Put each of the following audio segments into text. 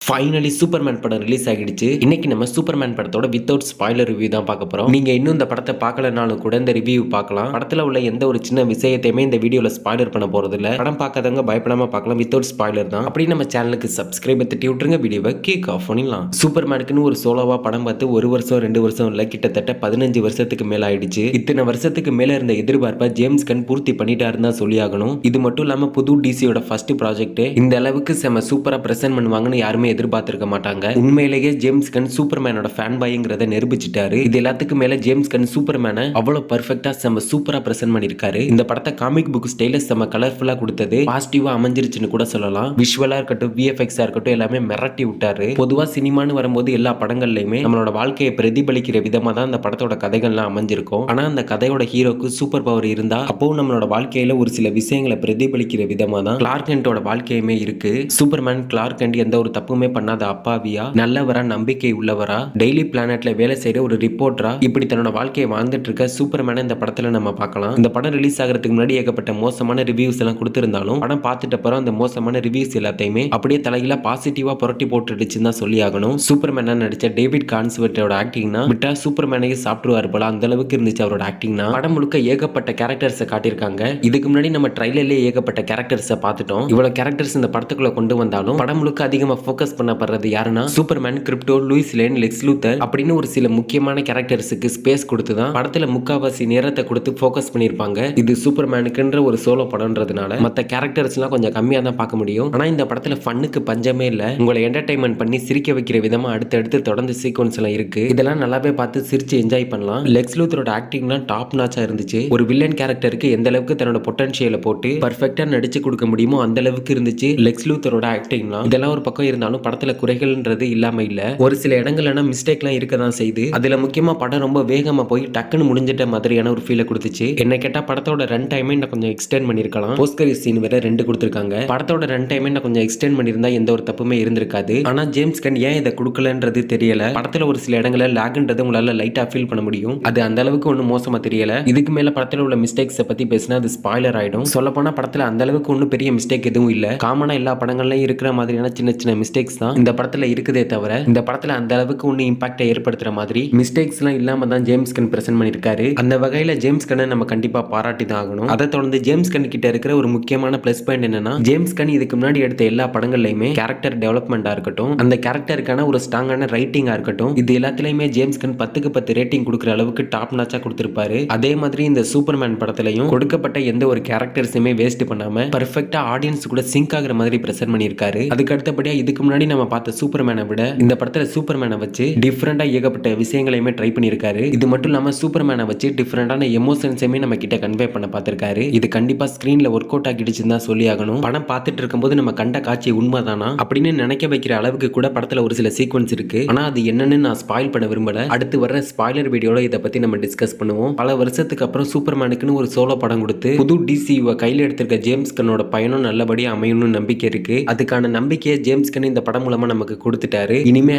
Finally Superman படம் release ஆகிடுச்சு. இன்னைக்கு நம்ம சூப்பர்மேன் படத்தோட வித்தவுட் ஸ்பாய்லர் ரிவ்யூ தான் பார்க்க போறோம். நீங்க இன்னும் இந்த படத்தை பார்க்கலனாலும் கூட இந்த ரிவ்யூ பார்க்கலாம். படத்துல உள்ள எந்த ஒரு சின்ன விஷயத்தையுமே இந்த வீடியோல ஸ்பாய்லர் பண்ண போறது இல்ல. படம் பார்க்காதவங்க பயப்படாம பார்க்கலாம். வித்தவுட் ஸ்பாய்லர் தான். அப்படி நம்ம சேனலுக்கு சப்ஸ்கிரைப் தட்டி விட்டுருங்க. வீடியோவை கிக் ஆஃப் பண்ணிடலாம். சூப்பர்மேனுக்குன்னு ஒரு சோலோவா படம் பார்த்து 1 வருஷம் 2 வருஷம் இல்ல, கிட்டத்தட்ட 15 வருஷத்துக்கு மேல ஆயிடுச்சு. இத்தனை வருஷத்துக்கு மேல இருந்த எதிர்பார்ப்பை ஜேம்ஸ் கன் பூர்த்தி பண்ணிட்டாருன்னு தான் சொல்லி ஆகணும். இது மட்டும் இல்லாம புது டிசியோட ஃபர்ஸ்ட் ப்ராஜெக்ட் இந்த அளவுக்கு செம சூப்பரா பிரசன்ட் பண்ணுவாங்கன்னு யாருமே எதிர்பார்த்திருக்க மாட்டாங்க. உண்மையிலேயே ஜேம்ஸ் கன் சூப்பர்மேனோட ஃபேன் பாய்ங்கிறத நிரூபிச்சிட்டாரு. இது எல்லாத்துக்கும் மேல ஜேம்ஸ் கன் சூப்பர்மேனை அவ்வளவு பெர்ஃபெக்ட்டா செம சூப்பரா பிரசன்ட் பண்ணிருக்காரு. இந்த படத்தை காமிக் புக் ஸ்டைல செம கலர்ஃபுல்லா கொடுத்தது பாசிட்டிவா அமைஞ்சிருச்சுன்னு கூட சொல்லலாம். விஷுவலா இருக்கட்டும், விஎஃப்எக்ஸா இருக்கட்டும், எல்லாமே மிரட்டி விட்டாரு. பொதுவா சினிமான்னு வரும்போது எல்லா படங்கள்லயுமே நம்மளோட வாழ்க்கையை பிரதிபலிக்கிற விதமா தான் அந்த படத்தோட கதைகள்லாம் அமைஞ்சிருக்கும். ஆனா அந்த கதையோட ஹீரோக்கு சூப்பர் பவர் இருந்தா அப்போ நம்மளோட வாழ்க்கையில ஒரு சில விஷயங்களை பிரதிபலிக்கிற விதமா தான் கிளார்க் கென்ட்டோட வாழ்க்கையுமே இருக்கு. சூப்பர்மேன் கிளார்க் கென்ட் எந்த ஒரு தப்புமே பண்ணாத அப்பாவியா, நல்லவரா, நம்பிக்கை உள்ளவரா, டெய்லி பிளானட்ல வேலை செய்யற ஒரு ரிப்போர்ட்டரா, இப்படி தன்னோட வாழ்க்கையை வாழ்ந்துட்டு இருக்க சூப்பர்மேனை இந்த படத்துல நம்ம பார்க்கலாம். இந்த படம் ரிலீஸ் ஆகிறதுக்கு முன்னாடி ஏகப்பட்ட மோசமான ரிவ்யூஸ் எல்லாம் கொடுத்திருந்தாலும் படம் பார்த்துட்ட அப்புறம் அந்த மோசமான ரிவ்யூஸ் எல்லாத்தையுமே அப்படியே தலையில பாசிட்டிவா புரட்டி போட்டுடுச்சுன்னு தான் சொல்லி ஆகணும். சூப்பர்மேனா நடிச்ச டேவிட் கான்ஸ்வர்ட்டோட ஆக்டிங்னா விட்டா சூப்பர்மேனையே சாப்பிடுவாரு போல, அந்த அளவுக்கு இருந்துச்சு அவரோட ஆக்டிங்னா. படம் முழுக்க ஏகப்பட்ட கேரக்டர்ஸை காட்டியிருக்காங்க. இதுக்கு முன்னாடி நம்ம ட்ரைலர்லயே ஏகப்பட்ட கேரக்டர்ஸை பார்த்துட்டோம். இவ்வளவு கேரக்டர்ஸ் இந்த படத்துக்குள்ள கொண்டு வந்தாலும் படம் முழுக்க அதிகமா ஃபோக்கஸ் பண்ணப்படுறது யாருன்னா Superman, Krypto, Lois Lane, Lex Luthor அப்படின்னு ஒரு சில முக்கியமான கேரக்டர்ஸுக்கு ஸ்பேஸ் கொடுத்து தான் படத்துல முக்காவாசி நேரத்தை கொடுத்து ஃபோக்கஸ் பண்ணிருப்பாங்க. இது சூப்பர்மேனுக்குன்ற ஒரு சோலோ படம்ன்றதுனால மத்த கேரக்டர்ஸ்லாம் கொஞ்சம் கம்மியா தான் பார்க்க முடியும். ஆனா இந்த படத்துல ஃபன்னுக்கு பஞ்சமே இல்ல. உங்களை என்டர்டைன்மெண்ட் பண்ணி சிரிக்க வைக்கிற விதமா அடுத்தடுத்து தொடர்ந்து சீக்வன்ஸ் எல்லாம் இருக்கு. இதெல்லாம் நல்லாவே பார்த்து சிரிச்சு என்ஜாய் பண்ணலாம். லெக்ஸ் லூத்தரோட ஆக்டிங்லாம் டாப் நாச்சா இருந்துச்சு. ஒரு வில்லன் கேரக்டருக்கு எந்த அளவுக்கு தன்னோட பொட்டன்ஷியலை போட்டு பர்ஃபெக்ட்டா நடிச்சு கொடுக்க முடியுமோ அந்த அளவுக்கு இருந்துச்சு லெக்ஸ் லூத்தரோட ஆக்டிங்லாம். இதெல்லாம் ஒரு பக்கம் இருந்தாலும் படத்துல குறைகள்ன்றது இல்லாம இல்ல. ஒரு சில இடங்கள்ல மிஸ்டேக்லாம் இருக்க தான் செய்யுது. அதுல முக்கியமா படம் ரொம்ப வேகமா போய் டக்குன்னு முடிஞ்சிட்ட மாதிரியான ஒரு ஃபீலை கொடுத்துச்சு. என்ன கேட்டா படத்தோட ரன் டைமே இன்னும் கொஞ்சம் எக்ஸ்டெண்ட் பண்ணிருக்கலாம். போஸ்கரி சீன் வேற 2 கொடுத்திருக்காங்க. படத்தோட ரன் டைமே இன்னும் கொஞ்சம் எக்ஸ்டெண்ட் பண்ணிருந்தா எந்த ஒரு தப்புமே இருந்திருக்காது. ஆனா ஜேம்ஸ் கன் ஏன் இதை கொடுக்கலன்றது தெரியல. படத்துல ஒரு சில இடங்கள்ல லாக்ன்றது உங்களால லைட்டா ஃபீல் பண்ண முடியும். அது அந்த அளவுக்கு ஒன்றும் மோசமா தெரியல. இதுக்கு மேல படத்துல உள்ள மிஸ்டேக்ஸ் பத்தி பேசினா அது ஸ்பாய்லர் ஆயிடும். சொல்ல போனா படத்துல அந்த அளவுக்கு ஒன்றும் பெரிய மிஸ்டேக் எதுவும் இல்ல. காமனா எல்லா படங்கள்லயும் இருக்கிற மாதிரியான சின்ன சின்ன மிஸ்டேக்ஸ் தான் இந்த படத்துல இருக்குதே தவிர இந்த படத்துல அந்த அளவுக்கு ஒன்னு இம்பாக்டை ஏற்படுத்துற மாதிரி மிஸ்டேக்ஸ் எல்லாம் இல்லாம தான் ஜேம்ஸ் கன் பிரசன்ட் பண்ணிருக்காரு. அந்த வகையில ஜேம்ஸ் கன்னை நம்ம கண்டிப்பா பாராட்டி தான் ஆகணும். அதை தொடர்ந்து ஜேம்ஸ் கன் கிட்ட இருக்கிற ஒரு முக்கியமான பிளஸ் பாயிண்ட் என்னன்னா ஜேம்ஸ் கன் இதுக்கு முன்னாடி எடுத்த எல்லா படங்கள்லயுமே கேரக்டர் டெவலப்மெண்டா இருக்கட்டும், அந்த கேரக்டருக்கான ஒரு ஸ்ட்ராங்கான ரைட்டிங்கா இருக்கட்டும், இது எல்லாத்துலயுமே ஜேம்ஸ் கன் 10க்கு 10 ரேட்டிங் கொடுக்குற அளவுக்கு டாப் நாச்சா கொடுத்திருப்பாரு. அதே மாதிரி இந்த சூப்பர்மேன் படத்திலையும் கொடுக்கப்பட்ட எந்த ஒரு கேரக்டர்ஸுமே வேஸ்ட் பண்ணாம பர்ஃபெக்ட்டா ஆடியன்ஸ் கூட சிங்க் ஆகுற மாதிரி பிரசன்ட் பண்ணிருக்காரு. அதுக்கு அடுத்தபடியா இதுக்கு முன்னாடி நம்ம பார்த்த சூப்பர்மேனை விட இந்த படத்துல சூப்பர்மேனை வச்சு டிஃபரெண்டா ஏகப்பட்ட விஷயங்களையுமே ட்ரை பண்ணிருக்காரு. இது மட்டும் இல்லாம சூப்பர்மேனை வச்சு டிஃபரெண்டான எமோஷன்ஸையுமே நம்ம கிட்ட கன்வே பண்ண பார்த்திருக்காரு. இது கண்டிப்பா ஸ்கிரீன்ல ஒர்க் அவுட் ஆகிடுச்சுன்னு தான் சொல்லி ஆகணும். படம் பார்த்துட்டு இருக்கும்போது நம்ம கண்ட காட்சி உண்மைதானா அப்படின்னு நினைக்க வைக்கிற அளவுக்கு கூட படத்துல ஒரு சில சீக்வன்ஸ் இருக்கு. ஆனா அது என்னன்னு நான் ஸ்பாயில் பண்ண விரும்பல. அடுத்து வர ஸ்பாய்லர் வீடியோல இதை பத்தி நம்ம டிஸ்கஸ் பண்ணுவோம். பல வருஷத்துக்கு அப்புறம் சூப்பர்மேனுக்குன்னு ஒரு சோலோ படம் கொடுத்து புது டிசிவை கையில எடுத்திருக்க ஜேம்ஸ் கன்னோட பயணம் நல்லபடியா அமையணும்னு நம்பிக்கை இருக்கு. அதுக்கான நம்பிக்கையை ஜேம்ஸ் கன் இந்த படம் மூலமா நமக்கு கொடுத்துட்டாரு. இனிமே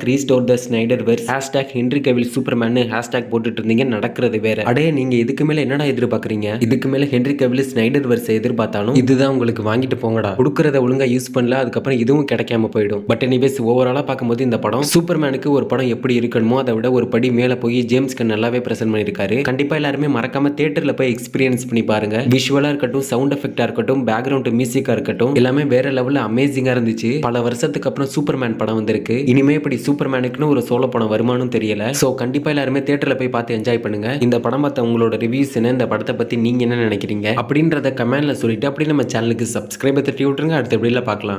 #ரீஸ்டோர் தி ஸ்னைடர்வர்ஸ், #ஹென்ரி கேவில் சூப்பர்மேன் ஹேஷ்டாக் போட்டுட்டு இருந்தீங்க, நடக்கிறது வேற. அடே நீங்க இதுக்கு மேல என்னடா எதிர்பார்க்கறீங்க? இதுக்கு மேல ஹென்ரி கேவில் ஸ்னைடர்வர்ஸ் எதிர்பார்த்தாலும் இதுதான் உங்களுக்கு வாங்கிட்டு போங்கடா. கொடுக்கறத ஒழுங்கா யூஸ் பண்ணல, அதுக்கப்புறம் இதுவும் கிடைக்காம போயிடும். பட் எனிவேஸ் ஓவராலா பார்க்கும்போது இந்த படம் சூப்பர்மேனுக்கு ஒரு படம் எப்படி இருக்கணுமோ அதை விட ஒரு படி மேல போய் ஜேம்ஸ் கன் நல்லாவே பிரசன்ட் பண்ணிருக்காரு. கண்டிப்பா எல்லாருமே மறக்காம தியேட்டர்ல போய் எக்ஸ்பீரியன்ஸ் பண்ணி பாருங்க. விஷுவலா இருக்கட்டும், சவுண்ட் எஃபெக்டா இருக்கட்டும், பேக்ரவுண்ட் மியூசிக்கா இருக்கட்டும், எல்லாமே வேற லெவல்ல அமேசிங்கா இருந்துச்சு. பல வருஷத்துக்கு அப்புறம் சூப்பர்மேன் படம் வந்திருக்கு. இனிமே இப்படி சூப்பர்மேனுக்குன்னு ஒரு சோலோ படம் வருமானு தெரியல. சோ கண்டிப்பா எல்லாருமே தியேட்டர்ல போய் பார்த்து என்ஜாய் பண்ணுங்க. இந்த படம் பார்த்த உங்களோட ரிவ்யூஸ் என்ன, இந்த படத்தை பத்தி நீங்க என்ன நினைக்கிறீங்க அப்படின்றத கமெண்ட்ல சொல்லிட்டு அப்படியே நம்ம சேனலுக்கு சப்ஸ்கிரைப் தட்டி விட்டுருங்க. அடுத்த வீடியோல பார்க்கலாம்.